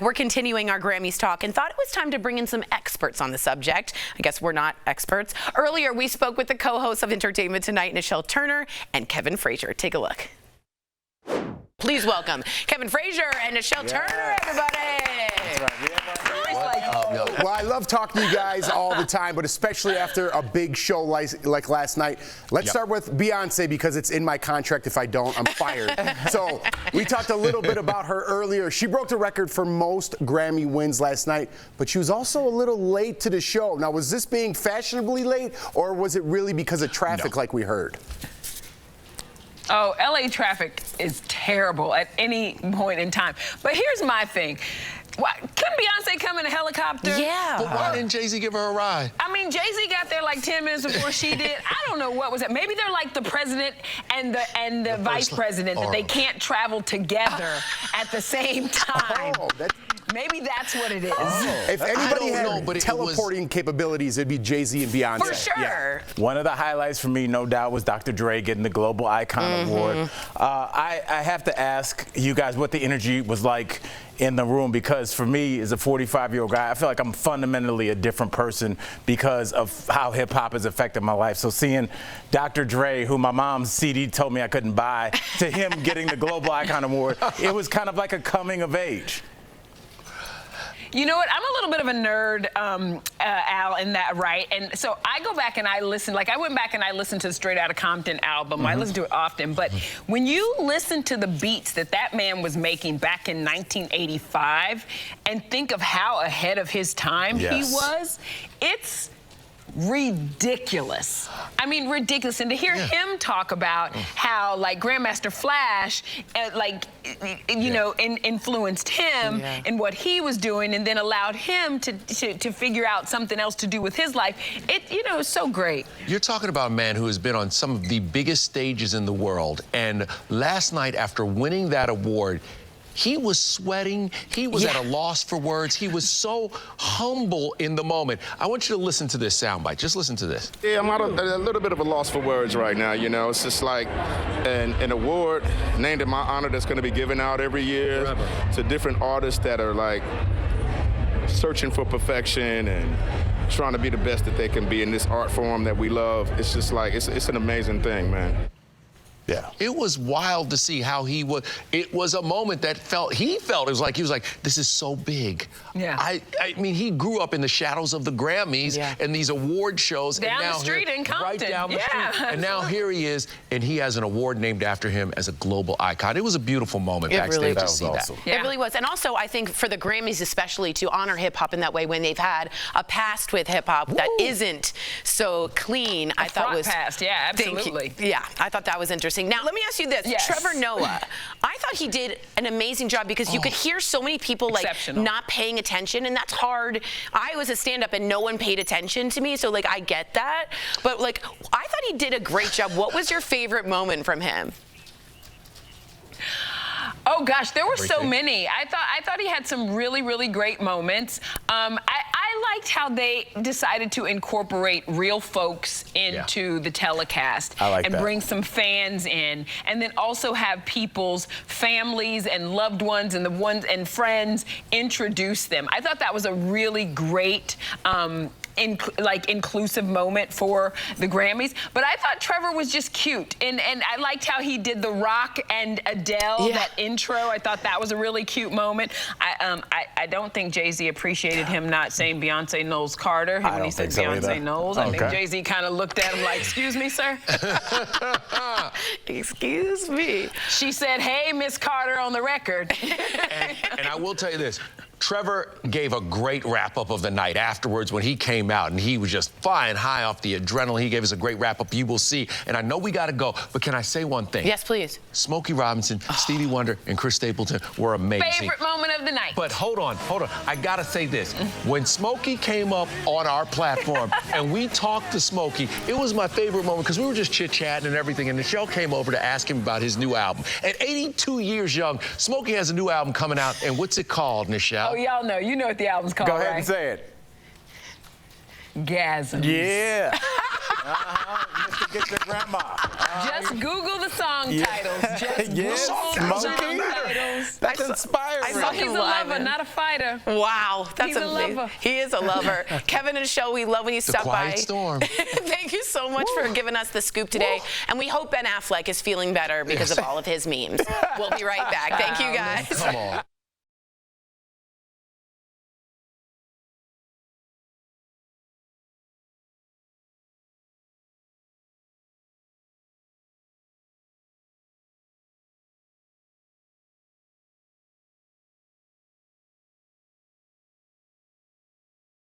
We're continuing our Grammys talk and thought it was time to bring in some experts on the subject. I guess we're not experts. Earlier, we spoke with the co-hosts of Entertainment Tonight, Nischelle Turner and Kevin Frazier. Take a look. Please welcome Kevin Frazier and Nischelle Turner, everybody. That's right. Well, I love talking to you guys all the time, but especially after a big show like last night. Let's start with Beyoncé because it's in my contract. If I don't, I'm fired. So we talked a little bit about her earlier. She broke the record for most Grammy wins last night, but she was also a little late to the show. Now, was this being fashionably late, or was it really because of traffic like we heard? Oh, LA traffic is terrible at any point in time. But here's my thing. Couldn't Beyonce come in a helicopter? Yeah. But why didn't Jay-Z give her a ride? I mean, Jay-Z got there like 10 minutes before she did. I don't know what was it. Maybe they're like the president and the vice president, that they can't travel together at the same time. Maybe that's what it is. If anybody had teleporting capabilities, it'd be Jay-Z and Beyonce. For sure. Yeah. One of the highlights for me, no doubt, was Dr. Dre getting the Global Icon Award. I have to ask you guys what the energy was like in the room, because for me, as a 45-year-old guy, I feel like I'm fundamentally a different person because of how hip-hop has affected my life. So seeing Dr. Dre, who my mom's CD told me I couldn't buy, to him getting the Global Icon Award, it was kind of like a coming of age. You know what? I'm a little bit of a nerd, Al, in that, right? And so I go back and I listen. Like, I went back and I listened to the Straight Outta Compton album. I listen to it often. But when you listen to the beats that man was making back in 1985 and think of how ahead of his time he was, it's ridiculous. I mean, ridiculous. And to hear him talk about how, like, Grandmaster Flash, you know, influenced him in what he was doing, and then allowed him to figure out something else to do with his life. You know, it's so great. You're talking about a man who has been on some of the biggest stages in the world, and last night, after winning that award, he was sweating. He was at a loss for words. He was so humble in the moment. I want you to listen to this soundbite. Just listen to this. Yeah, I'm at a little bit of a loss for words right now. You know, it's just like an award named in my honor that's going to be given out every year to different artists that are like searching for perfection and trying to be the best that they can be in this art form that we love. It's just like, it's an amazing thing, man. Yeah. It was wild to see how he was. It was a moment that he felt, it was like, this is so big. Yeah. I mean, he grew up in the shadows of the Grammys and these award shows. Down the street in Compton. Right down the street. And now here he is, and he has an award named after him as a global icon. It was a beautiful moment backstage to see that. It really was. And also, I think for the Grammys especially, to honor hip-hop in that way when they've had a past with hip-hop that isn't so clean, I thought was... past, yeah, absolutely. Yeah, I thought that was interesting. Now, let me ask you this. Trevor Noah, I thought he did an amazing job because you could hear so many people like not paying attention, and that's hard. I was a stand-up and no one paid attention to me, so like I get that. But like I thought he did a great job. What was your favorite moment from him? Oh gosh, there were so many. I thought he had some really, really great moments. I liked how they decided to incorporate real folks into the telecast and bring some fans in, and then also have people's families and loved ones and friends introduce them. I thought that was a really great inclusive moment for the Grammys. But I thought Trevor was just cute, and I liked how he did The Rock and Adele, that intro. I thought that was a really cute moment. I don't think Jay-Z appreciated him not saying Beyonce Knowles Carter when he said Beyonce Knowles. I think Jay-Z kind of looked at him like, excuse me, sir? Excuse me. She said, hey, Miss Carter on the record. And I will tell you this. Trevor gave a great wrap-up of the night afterwards when he came out, and he was just flying high off the adrenaline. He gave us a great wrap-up. You will see. And I know we got to go, but can I say one thing? Yes, please. Smokey Robinson, Stevie Wonder, and Chris Stapleton were amazing. Favorite moment of the night. But hold on. I got to say this. When Smokey came up on our platform and we talked to Smokey, it was my favorite moment because we were just chit-chatting and everything, and Nischelle came over to ask him about his new album. At 82 years young, Smokey has a new album coming out, and what's it called, Nischelle? Oh, y'all know. You know what the album's called, Go ahead right? and say it. Gasms. Yeah. get your grandma. Just Google the song titles. Just Google the song titles. That's inspiring. I saw He's a lover, not a fighter. Wow, that's He's a lover. He is a lover. Kevin and Nischelle, we love when you stop by. Quiet storm. Thank you so much for giving us the scoop today. And we hope Ben Affleck is feeling better because of all of his memes. We'll be right back. Thank you, guys. Come on.